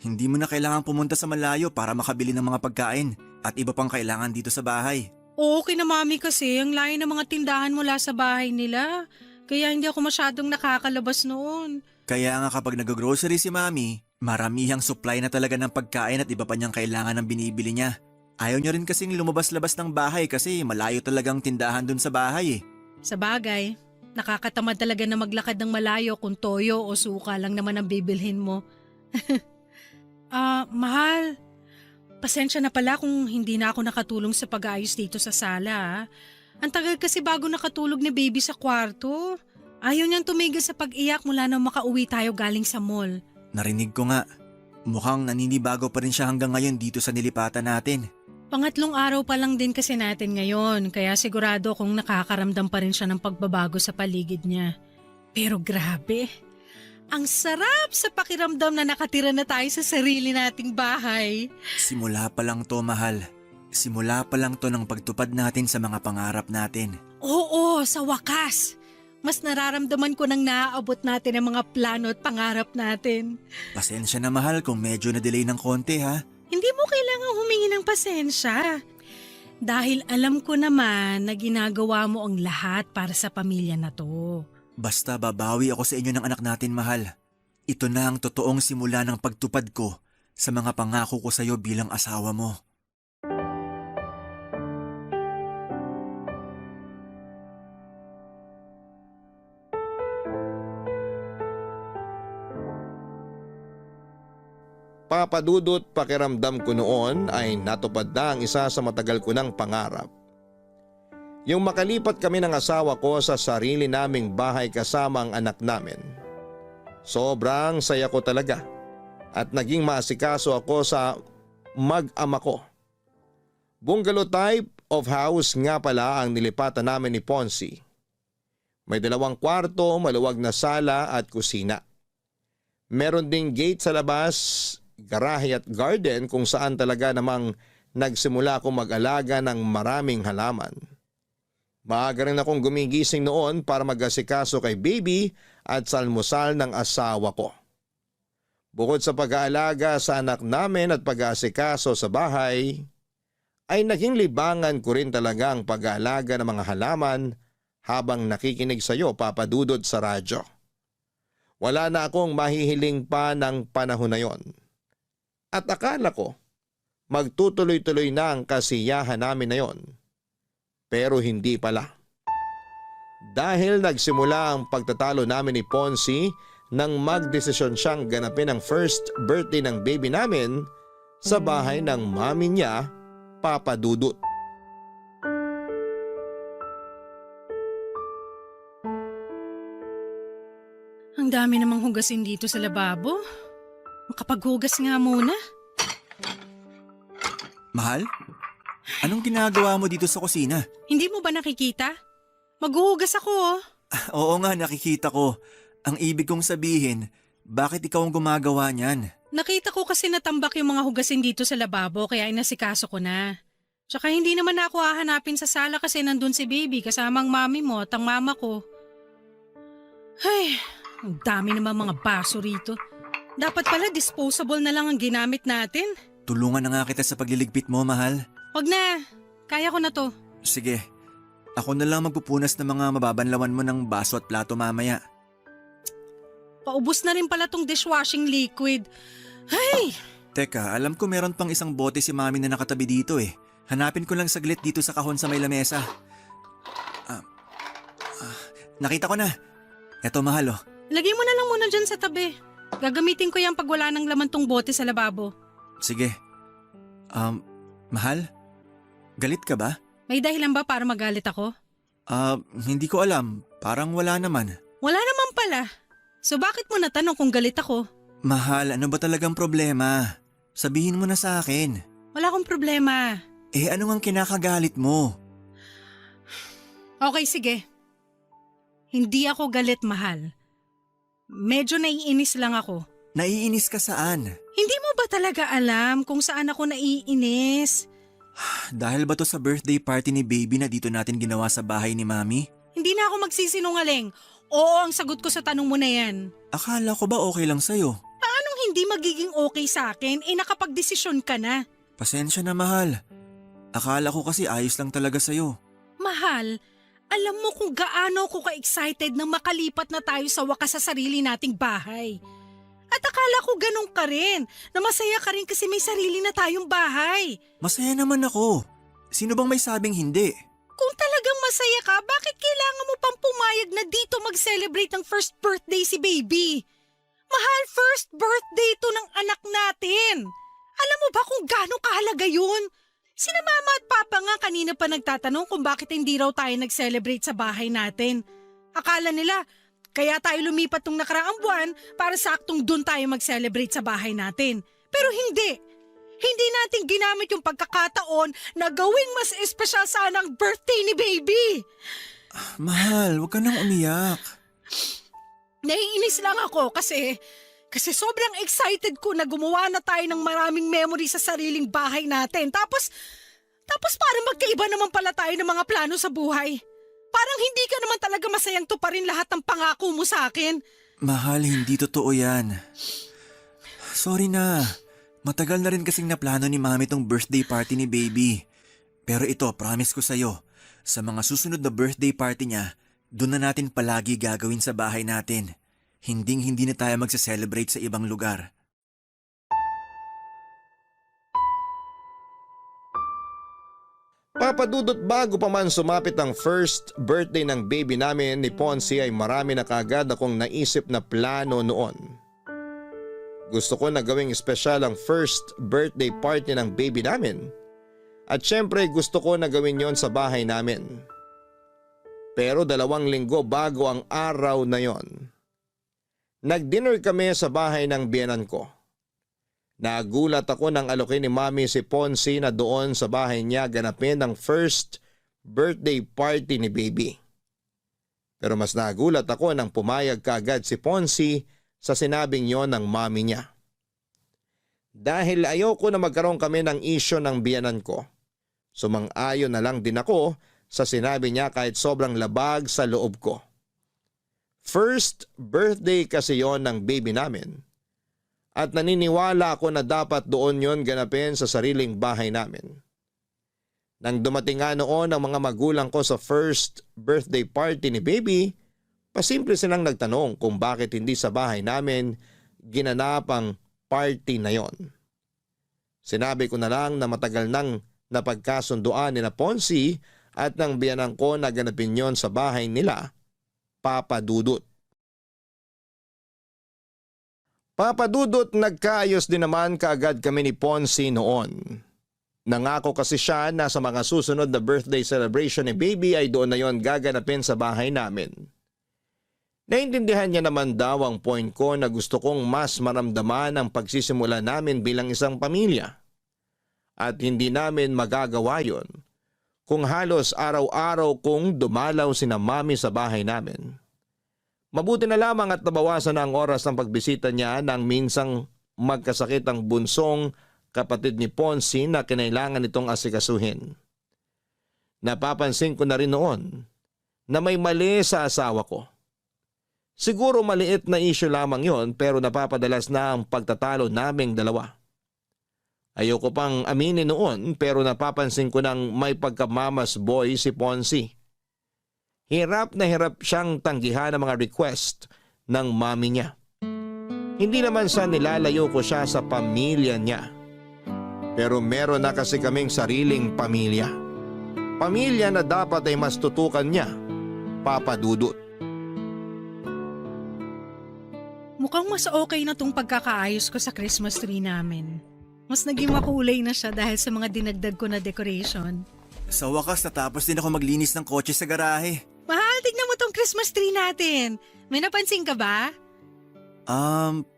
Hindi mo na kailangan pumunta sa malayo para makabili ng mga pagkain at iba pang kailangan dito sa bahay. Oo, kina mami kasi ang layo ng mga tindahan mula sa bahay nila. Kaya hindi ako masyadong nakakalabas noon. Kaya nga kapag nag-grocery si Mami, maramihang supply na talaga ng pagkain at iba pa niyang kailangan ng binibili niya. Ayaw niya rin kasing lumabas-labas ng bahay kasi malayo talagang tindahan dun sa bahay eh. Sa bagay, nakakatamad talaga na maglakad ng malayo kung toyo o suka lang naman ang bibilhin mo. Mahal. Pasensya na pala kung hindi na ako nakatulong sa pag-ayos dito sa sala. Ang tagal kasi bago nakatulog ni baby sa kwarto. Ayaw niyang tumigil sa pag-iyak mula nang makauwi tayo galing sa mall. Narinig ko nga. Mukhang naninibago pa rin siya hanggang ngayon dito sa nilipatan natin. Pangatlong araw pa lang din kasi natin ngayon, kaya sigurado kung nakakaramdam pa rin siya ng pagbabago sa paligid niya. Pero grabe, ang sarap sa pakiramdam na nakatira na tayo sa sarili nating bahay. Simula pa lang to, mahal. Simula pa lang to ng pagtupad natin sa mga pangarap natin. Oo, sa wakas. Mas nararamdaman ko nang naaabot natin ang mga plano at pangarap natin. Pasensya na, mahal, kung medyo na-delay ng konti ha. Hindi mo kailangang humingi ng pasensya. Dahil alam ko naman na ginagawa mo ang lahat para sa pamilya na to. Basta babawi ako sa inyo ng anak natin, mahal. Ito na ang totoong simula ng pagtupad ko sa mga pangako ko sa iyo bilang asawa mo. Papadudot pakiramdam ko noon ay natupad na ang isa sa matagal ko ng pangarap. Yung makalipat kami ng asawa ko sa sarili naming bahay kasama ang anak namin. Sobrang saya ko talaga at naging maasikaso ako sa mag-ama ko. Bungalow type of house nga pala ang nilipatan namin ni Ponzi. May 2 kwarto, maluwag na sala at kusina. Meron ding gate sa labas, garahe at garden kung saan talaga namang nagsimula akong mag-alaga ng maraming halaman. Maaga rin akong gumigising noon para mag-asikaso kay baby at sa almusal ng asawa ko. Bukod sa pag-aalaga sa anak namin at pag-aasikaso sa bahay, ay naging libangan ko rin talaga ang pag-aalaga ng mga halaman habang nakikinig sa iyo, Papa Dudut, sa radyo. Wala na akong mahihiling pa ng panahon na yon. At akala ko, magtutuloy-tuloy na ang kasiyahan namin na yon. Pero hindi pala. Dahil nagsimula ang pagtatalo namin ni Ponzi nang magdesisyon siyang ganapin ang first birthday ng baby namin sa bahay ng mami niya, Papa Dudut. Ang dami namang hugasin dito sa lababo. Makapaghugas nga muna. Mahal? Anong ginagawa mo dito sa kusina? Hindi mo ba nakikita? Maghuhugas ako oh. Oo nga, nakikita ko. Ang ibig kong sabihin, bakit ikaw ang gumagawa niyan? Nakita ko kasi natambak yung mga hugasin dito sa lababo kaya inasikaso ko na. Tsaka hindi naman ako hahanapin sa sala kasi nandun si baby kasama ang mami mo at ang mama ko. Ay, ang dami naman mga baso rito. Dapat pala disposable na lang ang ginamit natin. Tulungan na nga kita sa pagliligpit mo, mahal. Wag na, kaya ko na to. Sige, ako na lang magpupunas ng mga mababanlawan mo ng baso at plato mamaya. Paubos na rin pala tong dishwashing liquid. Ay! Teka, alam ko meron pang isang bote si mami na nakatabi dito eh. Hanapin ko lang saglit dito sa kahon sa may lamesa. Nakita ko na. Eto, mahal oh. Lagay mo na lang muna dyan sa tabi. Gagamitin ko yan pag wala nang laman tong bote sa lababo. Sige. Mahal? Galit ka ba? May dahilan ba para magalit ako? Hindi ko alam. Parang wala naman. Wala naman pala. So bakit mo natanong kung galit ako? Mahal, ano ba talagang problema? Sabihin mo na sa akin. Wala akong problema. Ano ngang kinakagalit mo? Okay, sige. Hindi ako galit, mahal. Medyo naiinis lang ako. Naiinis ka saan? Hindi mo ba talaga alam kung saan ako naiinis? Dahil ba to sa birthday party ni baby na dito natin ginawa sa bahay ni Mami? Hindi na ako magsisinungaling. Oo, ang sagot ko sa tanong mo na yan. Akala ko ba okay lang sa'yo? Paanong hindi magiging okay sa akin? Nakapagdesisyon ka na. Pasensya na, mahal. Akala ko kasi ayos lang talaga sa'yo. Mahal, alam mo kung gaano ako ka-excited na makalipat na tayo sa wakas sa sarili nating bahay. At akala ko ganun ka rin, na masaya ka rin kasi may sarili na tayong bahay. Masaya naman ako. Sino bang may sabing hindi? Kung talagang masaya ka, bakit kailangan mo pang pumayag na dito mag-celebrate ng first birthday si baby? Mahal, first birthday to ng anak natin. Alam mo ba kung gaano kahalaga yun? Sina mama at papa nga kanina pa nagtatanong kung bakit hindi raw tayo nag-celebrate sa bahay natin. Akala nila, kaya tayo lumipat tong nakaraang buwan para saktong dun tayo mag-celebrate sa bahay natin. Pero hindi. Hindi natin ginamit yung pagkakataon na gawing mas espesyal sana ang birthday ni baby. Mahal, huwag ka nang umiyak. Naiinis lang ako kasi sobrang excited ko na gumawa na tayo ng maraming memory sa sariling bahay natin. Tapos parang magkaiba naman pala tayo ng mga plano sa buhay. Parang hindi ka naman talaga masayang tuparin lahat ng pangako mo sa akin. Mahal, hindi totoo yan. Sorry na. Matagal na rin kasing naplano ni Mami tong birthday party ni baby. Pero ito, promise ko sa'yo, sa mga susunod na birthday party niya, doon na natin palagi gagawin sa bahay natin. Hindi na tayo magsa-celebrate sa ibang lugar. Papadudot bago pa man sumapit ang first birthday ng baby namin ni Ponzi ay marami na kaagad akong naisip na plano noon. Gusto ko na gawing espesyal ang first birthday party ng baby namin. At syempre gusto ko na gawin yon sa bahay namin. Pero 2 linggo bago ang araw na yon, nag-dinner kami sa bahay ng biyenan ko. Nagulat ako nang alokin ni Mami si Ponzi na doon sa bahay niya ganapin ang first birthday party ni baby. Pero mas nagulat ako nang pumayag kaagad si Ponzi sa sinabing yon ng mami niya. Dahil ayoko na magkaroon kami ng isyo ng biyenan ko, sumang-ayon na lang din ako sa sinabi niya kahit sobrang labag sa loob ko. First birthday kasi yon ng baby namin at naniniwala ako na dapat doon yon ganapin sa sariling bahay namin. Nang dumating nga noon ang mga magulang ko sa first birthday party ni baby, pasimple silang nagtanong kung bakit hindi sa bahay namin ginanap ang party na yon. Sinabi ko na lang na matagal nang napagkasunduan ni na Ponzi at ng biyanan ko na ganapin yon sa bahay nila, Papa Dudut. Papa Dudut, nagkaayos din naman kaagad kami ni Ponzi noon. Nangako kasi siya na sa mga susunod na birthday celebration ni baby ay doon na yon gaganapin sa bahay namin. Naintindihan niya naman daw ang point ko na gusto kong mas maramdaman ang pagsisimula namin bilang isang pamilya. At hindi namin magagawa yon kung halos araw-araw kong dumalaw sina Mami sa bahay namin. Mabuti na lamang at nabawasan na ang oras ng pagbisita niya nang minsang magkasakit ang bunsong kapatid ni Ponzi na kinailangan itong asikasuhin. Napapansin ko na rin noon na may mali sa asawa ko. Siguro maliit na issue lamang yon pero napapadalas na ang pagtatalo naming dalawa. Ayoko pang aminin noon pero napapansin ko nang may pagkamamas boy si Ponzi. Hirap na hirap siyang tanggihan ang mga request ng mami niya. Hindi naman sa nilalayo ko siya sa pamilya niya. Pero meron na kasi kaming sariling pamilya. Pamilya na dapat ay mas tutukan niya, Papa Dudut. Mukhang mas okay na tong pagkakaayos ko sa Christmas tree namin. Mas naging makulay na siya dahil sa mga dinagdag ko na decoration. Sa wakas natapos din ako maglinis ng kotse sa garahe. Mahal, tignan mo tong Christmas tree natin. May napansin ka ba?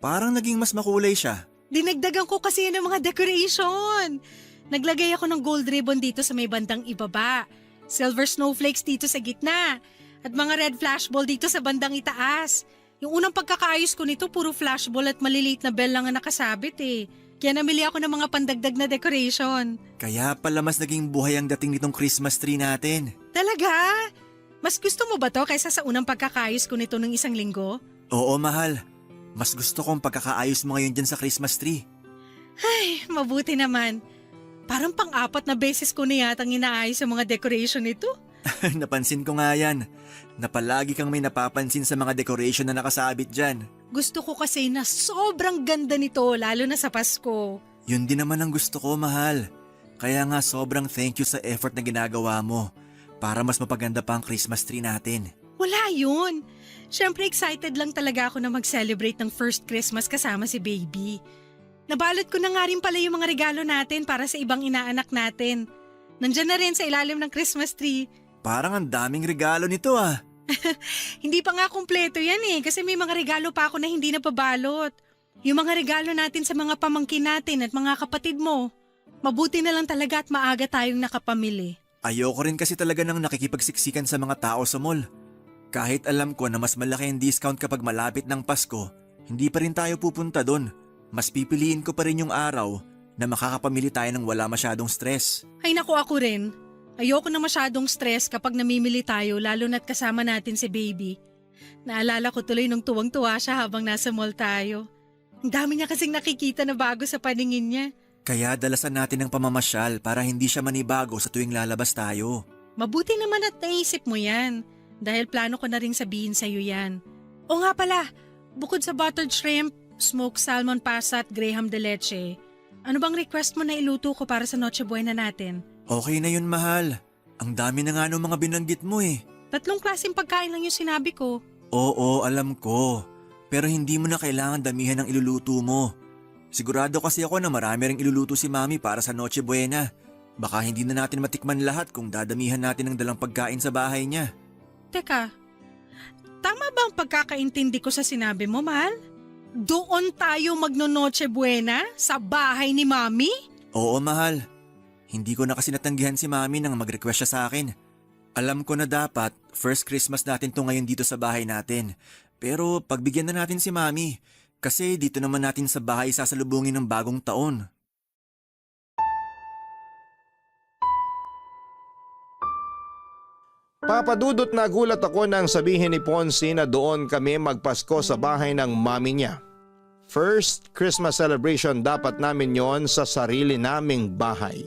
Parang naging mas makulay siya. Dinagdagan ko kasi yan ng mga decoration. Naglagay ako ng gold ribbon dito sa may bandang ibaba. Silver snowflakes dito sa gitna. At mga red flashball dito sa bandang itaas. Yung unang pagkakaayos ko nito, puro flashball at maliliit na bell lang ang nakasabit eh. Kaya namili ako ng mga pandagdag na decoration. Kaya pala mas naging buhay ang dating nitong Christmas tree natin. Talaga? Mas gusto mo ba to kaysa sa unang pagkakaayos ko nito ng isang linggo? Oo, mahal. Mas gusto kong pagkakaayos mo ngayon dyan sa Christmas tree. Ay, mabuti naman. Parang pang-apat na beses ko na yatang inaayos ang mga decoration nito. Napansin ko nga yan. Na palagi kang may napapansin sa mga decoration na nakasabit dyan. Gusto ko kasi na sobrang ganda nito lalo na sa Pasko. Yun din naman ang gusto ko, mahal. Kaya nga sobrang thank you sa effort na ginagawa mo para mas mapaganda pa ang Christmas tree natin. Wala yun. Siyempre excited lang talaga ako na mag-celebrate ng first Christmas kasama si baby. Nabalot ko na nga rin pala yung mga regalo natin para sa ibang inaanak natin. Nandyan na rin sa ilalim ng Christmas tree. Parang ang daming regalo nito ah. Hindi pa nga kumpleto yan eh kasi may mga regalo pa ako na hindi napabalot. Yung mga regalo natin sa mga pamangkin natin at mga kapatid mo. Mabuti na lang talaga at maaga tayong nakapamili. Ayoko rin kasi talaga ng nakikipagsiksikan sa mga tao sa mall. Kahit alam ko na mas malaki ang discount kapag malapit ng Pasko, hindi pa rin tayo pupunta doon. Mas pipiliin ko pa rin yung araw na makakapamili tayo ng wala masyadong stress. Ay naku, ako rin. Ayoko na masyadong stress kapag namimili tayo lalo na't kasama natin si baby. Naalala ko tuloy nung tuwang-tuwa siya habang nasa mall tayo. Ang dami niya kasing nakikita na bago sa paningin niya. Kaya dalasan natin ng pamamasyal para hindi siya manibago sa tuwing lalabas tayo. Mabuti naman at naisip mo yan. Dahil plano ko na ring sabihin sa'yo yan. O nga pala, bukod sa buttered shrimp, smoked salmon pasta at graham de leche, ano bang request mo na iluto ko para sa Noche Buena natin? Okay na yun, mahal. Ang dami na nga nung mga binanggit mo eh. 3 klaseng pagkain lang yung sinabi ko. Oo, alam ko. Pero hindi mo na kailangan damihan ng iluluto mo. Sigurado kasi ako na marami ring iluluto si Mami para sa Noche Buena. Baka hindi na natin matikman lahat kung dadamihan natin ng dalang pagkain sa bahay niya. Teka, tama ba ang pagkakaintindi ko sa sinabi mo, mahal? Doon tayo magno-Noche Buena sa bahay ni Mami? Oo, mahal. Hindi ko na kasi natanggihan si Mami nang mag-request siya sa akin. Alam ko na dapat first Christmas natin to ngayon dito sa bahay natin. Pero pagbigyan na natin si Mami kasi dito naman natin sa bahay sasalubungin ng bagong taon. Papadudot na gulat ako nang sabihin ni Ponzi na doon kami magpasko sa bahay ng mami niya. First Christmas celebration dapat namin yon sa sarili naming bahay.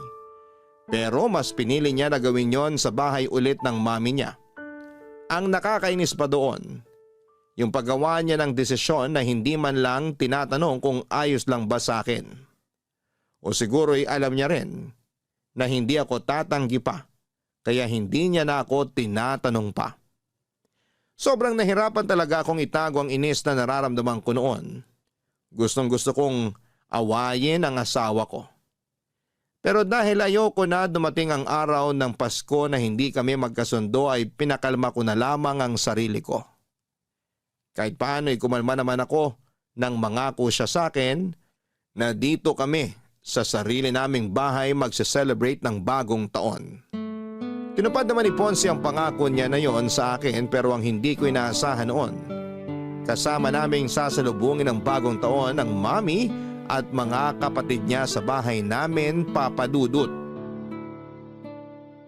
Pero mas pinili niya na gawin yon sa bahay ulit ng mami niya. Ang nakakainis pa doon, yung paggawa niya ng desisyon na hindi man lang tinatanong kung ayos lang ba sa akin. O siguro'y alam niya rin na hindi ako tatanggi pa. Kaya hindi niya na ako tinatanong pa. Sobrang nahirapan talaga akong itago ang inis na nararamdaman ko noon. Gustong gusto kong awayin ang asawa ko. Pero dahil ayoko na dumating ang araw ng Pasko na hindi kami magkasundo ay pinakalma ko na lamang ang sarili ko. Kahit paano ay kumalma naman ako nang mangako siya sa akin na dito kami sa sarili naming bahay magse-celebrate ng bagong taon. Tinupad naman ni Ponzi ang pangako niya na yon sa akin pero ang hindi ko inaasahan noon. Kasama naming sasalubungin ng bagong taon ang mami at mga kapatid niya sa bahay namin, Papadudot.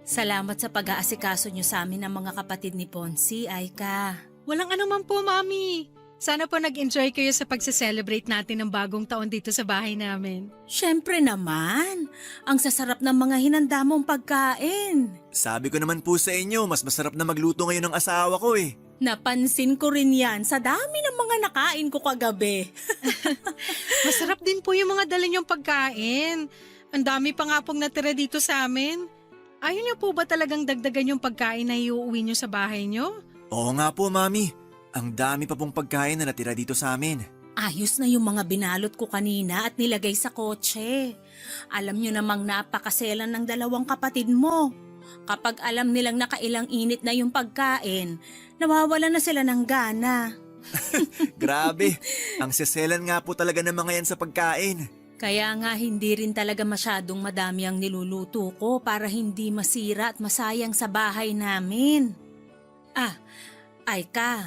Salamat sa pag-aasikaso niyo sa amin ng mga kapatid ni Ponzi, Aika. Walang anuman po, Mami. Sana po nag-enjoy kayo sa pagse-celebrate natin ng bagong taon dito sa bahay namin. Siyempre naman, ang sasarap ng mga hinanda mong pagkain. Sabi ko naman po sa inyo, mas masarap na magluto ngayon ng asawa ko eh. Napansin ko rin yan sa dami ng mga nakain ko kagabi. Masarap din po yung mga dala niyong pagkain. Ang dami pa nga pong natira dito sa amin. Ayaw niyo po ba talagang dagdagan yung pagkain na iuuwi niyo sa bahay niyo? Oo nga po, Mami. Ang dami pa pong pagkain na natira dito sa amin. Ayos na yung mga binalot ko kanina at nilagay sa kotse. Alam nyo namang napakaselan ng 2 kapatid mo. Kapag alam nilang nakailang init na yung pagkain, nawawala na sila ng gana. Grabe, ang seselan nga po talaga ng mga yan sa pagkain. Kaya nga hindi rin talaga masyadong madami ang niluluto ko para hindi masira at masayang sa bahay namin. Aika,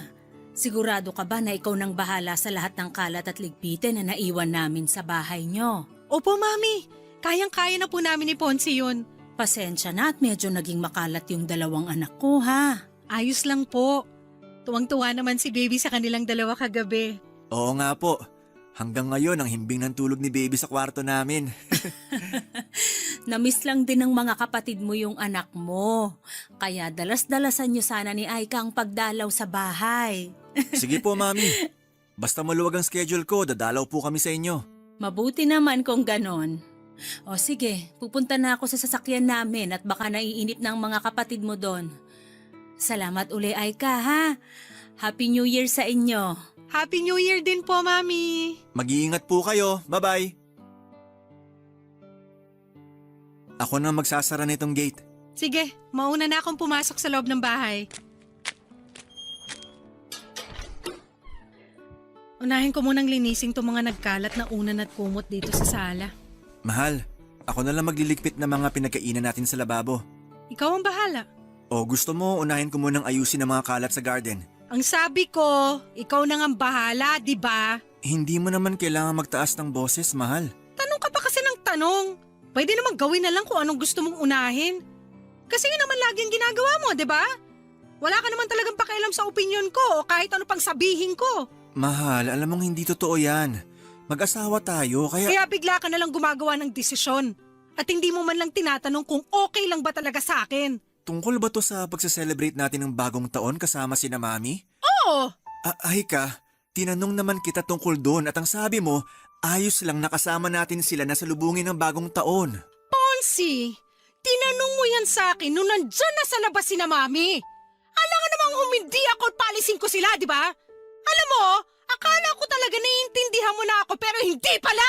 sigurado ka ba na ikaw nang bahala sa lahat ng kalat at ligpitin na naiwan namin sa bahay nyo? Opo, Mami. Kayang-kaya na po namin ni Ponce yun. Pasensya na at medyo naging makalat yung dalawang anak ko ha. Ayos lang po. Tuwang-tuwa naman si Baby sa kanilang dalawa kagabi. Oo nga po. Hanggang ngayon ang himbing ng tulog ni Baby sa kwarto namin. Namiss lang din ng mga kapatid mo yung anak mo. Kaya dalas-dalasan nyo sana ni Aika ang pagdalaw sa bahay. Sige po, Mami. Basta maluwag ang schedule ko, dadalaw po kami sa inyo. Mabuti naman kung ganon. O sige, pupunta na ako sa sasakyan namin at baka naiinip ng mga kapatid mo doon. Salamat uli Aika ha. Happy New Year sa inyo. Happy New Year din po, Mami. Mag-iingat po kayo. Bye-bye. Ako na magsasara nitong gate. Sige, mauna na akong pumasok sa loob ng bahay. Unahin ko munang linisin itong mga nagkalat na unan at kumot dito sa sala. Mahal, ako na lang magliligpit ng mga pinagkainan natin sa lababo. Ikaw ang bahala. O gusto mo, unahin ko munang ayusin ang mga kalat sa garden. Ang sabi ko, ikaw na ang bahala, di ba? Hindi mo naman kailangan magtaas ng boses, mahal. Tanong ka pa kasi ng tanong. Pwede naman gawin na lang kung anong gusto mong unahin. Kasi yun naman lagi ang ginagawa mo, di ba? Wala ka naman talagang pakialam sa opinion ko o kahit ano pang sabihin ko. Mahal, alam mong hindi totoo yan. Mag-asawa tayo, kaya... Kaya bigla ka na lang gumagawa ng desisyon. At hindi mo man lang tinatanong kung okay lang ba talaga sa akin. Tungkol ba to sa pagse-celebrate natin ng bagong taon kasama sina Mami? Oo! Ay ka, tinanong naman kita tungkol doon at ang sabi mo, ayos lang nakasama natin sila na salubungin ng bagong taon. Ponce, tinanong mo yan sa akin nung nandyan na sa labas si na Mami. Alangan namang humindi ako at palisin ko sila, di ba? Alam mo, akala ko talaga naiintindihan mo na ako pero hindi pala!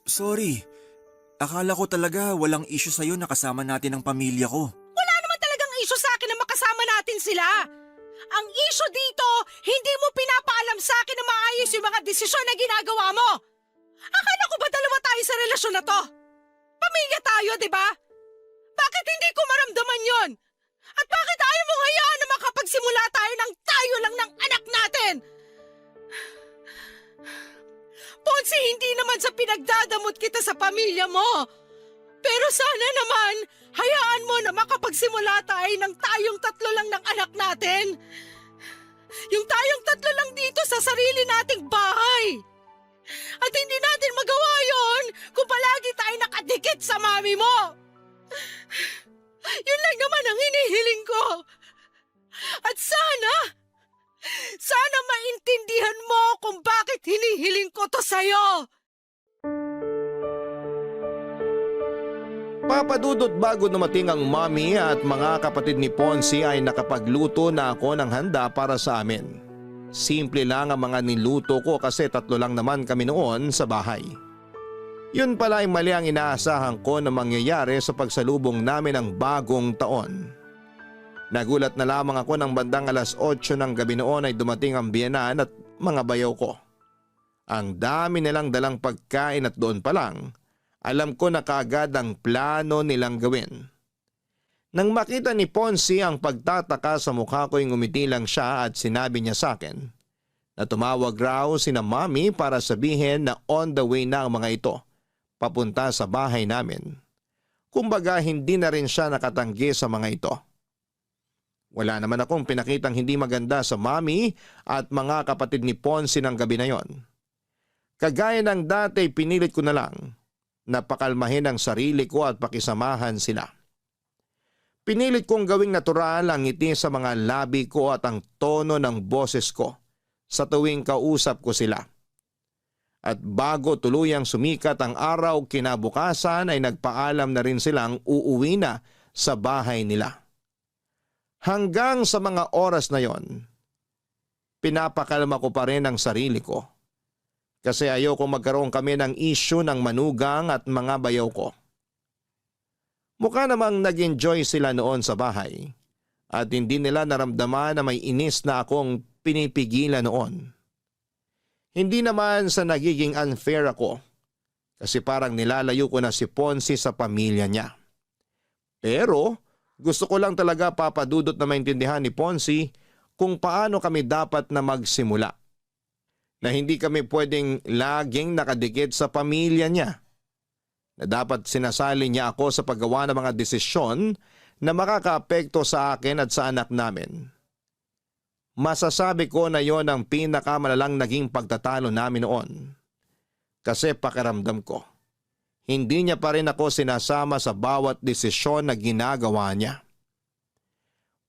Sorry. Akala ko talaga walang issue sa'yo na kasama natin ang pamilya ko. Wala naman talagang issue sa akin na makasama natin sila. Ang issue dito, hindi mo pinapaalam sa akin na maayos yung mga desisyon na ginagawa mo. Akala ko ba dalawa tayo sa relasyon na to? Pamilya tayo, di ba? Bakit hindi ko maramdaman yon? At bakit ayaw mo hayaan na makapagsimula tayo ng tayo lang ng anak natin? Ponce, hindi naman sa pinagdadamot kita sa pamilya mo. Pero sana naman, hayaan mo na makapagsimula tayo ng tayong tatlo lang ng anak natin. Yung tayong tatlo lang dito sa sarili nating bahay. At hindi natin magawa yon kung palagi tayo nakadikit sa mami mo. Yun lang naman ang hinihiling ko. At sana maintindihan mo kung bakit hinihiling ko to sa'yo. Papadudot bago dumating ang mami at mga kapatid ni Ponce ay nakapagluto na ako ng handa para sa amin. Simple lang ang mga niluto ko kasi tatlo lang naman kami noon sa bahay. Yun pala ay mali ang inaasahan ko na mangyayari sa pagsalubong namin ng bagong taon. Nagulat na lamang ako ng bandang 8:00 ng gabi noon ay dumating ang biyenan at mga bayaw ko. Ang dami nilang dalang pagkain at doon pa lang, alam ko na kaagad ang plano nilang gawin. Nang makita ni Ponce ang pagtataka sa mukha ko'y ngumiti lang siya at sinabi niya sa akin na tumawag raw sina Mami para sabihin na on the way na ang mga ito papunta sa bahay namin. Kumbaga hindi na rin siya nakatanggi sa mga ito. Wala naman akong pinakitang hindi maganda sa Mami at mga kapatid ni Ponce ng gabi na yon. Kagaya ng dati pinilit ko na lang na pakalmahin ang sarili ko at pakisamahan sila. Pinilit kong gawing natural ang ngiti sa mga labi ko at ang tono ng boses ko sa tuwing kausap ko sila. At bago tuluyang sumikat ang araw kinabukasan ay nagpaalam na rin silang uuwi na sa bahay nila. Hanggang sa mga oras na yon, pinapakalma ko pa rin ang sarili ko. Kasi ayoko magkaroon kami ng issue ng manugang at mga bayaw ko. Mukha namang nag-enjoy sila noon sa bahay at hindi nila naramdaman na may inis na akong pinipigilan noon. Hindi naman sa nagiging unfair ako kasi parang nilalayo ko na si Ponzi sa pamilya niya. Pero gusto ko lang talaga papadudot na maintindihan ni Ponzi kung paano kami dapat na magsimula. Na hindi kami pwedeng laging nakadikit sa pamilya niya. Na dapat sinasali niya ako sa paggawa ng mga desisyon na makakaapekto sa akin at sa anak namin. Masasabi ko na yon ang pinakamalalang naging pagtatalo namin noon. Kasi pakiramdam ko, hindi niya pa rin ako sinasama sa bawat desisyon na ginagawa niya.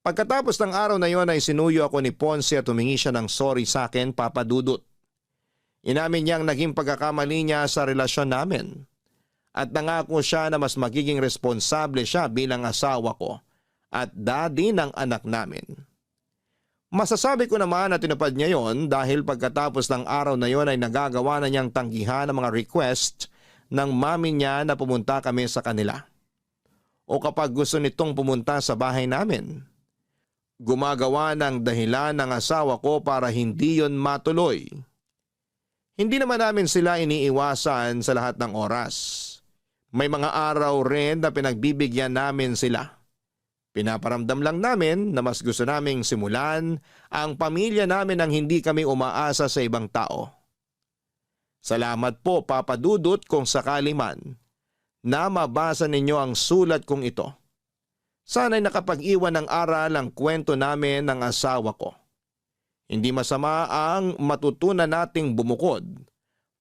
Pagkatapos ng araw na yon ay sinuyo ako ni Ponce at humingi siya ng sorry sa akin, Papa Dudut. Inamin niyang naging pagkakamali niya sa relasyon namin. At nangako siya na mas magiging responsable siya bilang asawa ko at daddy ng anak namin. Masasabi ko naman na tinupad niya yon dahil pagkatapos ng araw na yon ay nagagawa na niyang tanggihan ang mga request ng mami niya na pumunta kami sa kanila. O kapag gusto nitong pumunta sa bahay namin. Gumagawa ng dahilan ng asawa ko para hindi yon matuloy. Hindi naman namin sila iniiwasan sa lahat ng oras. May mga araw rin na pinagbibigyan namin sila. Pinaparamdam lang namin na mas gusto naming simulan ang pamilya namin nang hindi kami umaasa sa ibang tao. Salamat po, Papa Dudut, kung sakali man na mabasa ninyo ang sulat kong ito. Sana'y nakapag-iwan ng aral ang kwento namin ng asawa ko. Hindi masama ang matutunan nating bumukod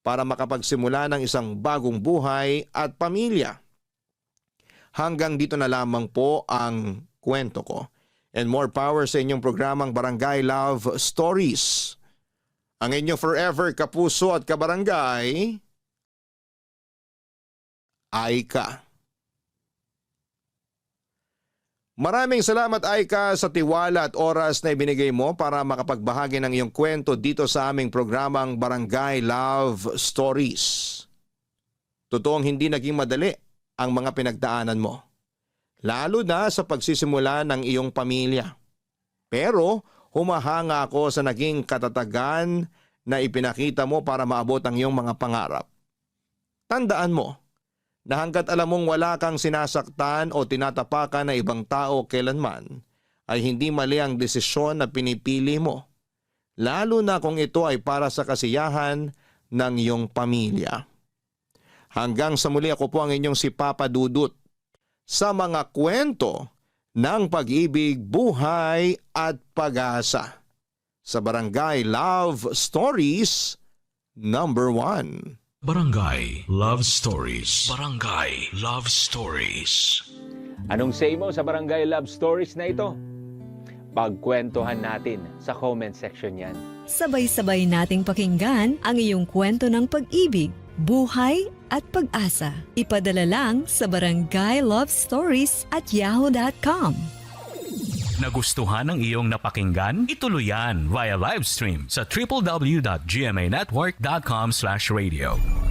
para makapagsimula ng isang bagong buhay at pamilya. Hanggang dito na lamang po ang kwento ko. And more power sa inyong programang Barangay Love Stories. Ang inyong forever kapuso at kabarangay, Aika. Maraming salamat, Aika, sa tiwala at oras na ibinigay mo para makapagbahagi ng iyong kwento dito sa aming programang Barangay Love Stories. Totoong hindi naging madali ang mga pinagdaanan mo, lalo na sa pagsisimula ng iyong pamilya. Pero humahanga ako sa naging katatagan na ipinakita mo para maabot ang iyong mga pangarap. Tandaan mo, na hanggat alam mong wala kang sinasaktan o tinatapakan na ibang tao kailanman, ay hindi mali ang desisyon na pinipili mo, lalo na kung ito ay para sa kasiyahan ng iyong pamilya. Hanggang sa muli, ako po ang inyong si Papa Dudut sa mga kwento ng pag-ibig, buhay at pag-asa sa Barangay Love Stories number 1. Barangay Love Stories. Barangay Love Stories. Anong say mo sa Barangay Love Stories na ito? Pagkwentuhan natin sa comment section yan. Sabay-sabay nating pakinggan ang iyong kwento ng pag-ibig, buhay at pag-asa. Ipadala lang sa barangaylovestories@yahoo.com. Nagustuhan ng iyong napakinggan? Ituloy yan via live stream sa www.gmanetwork.com/radio.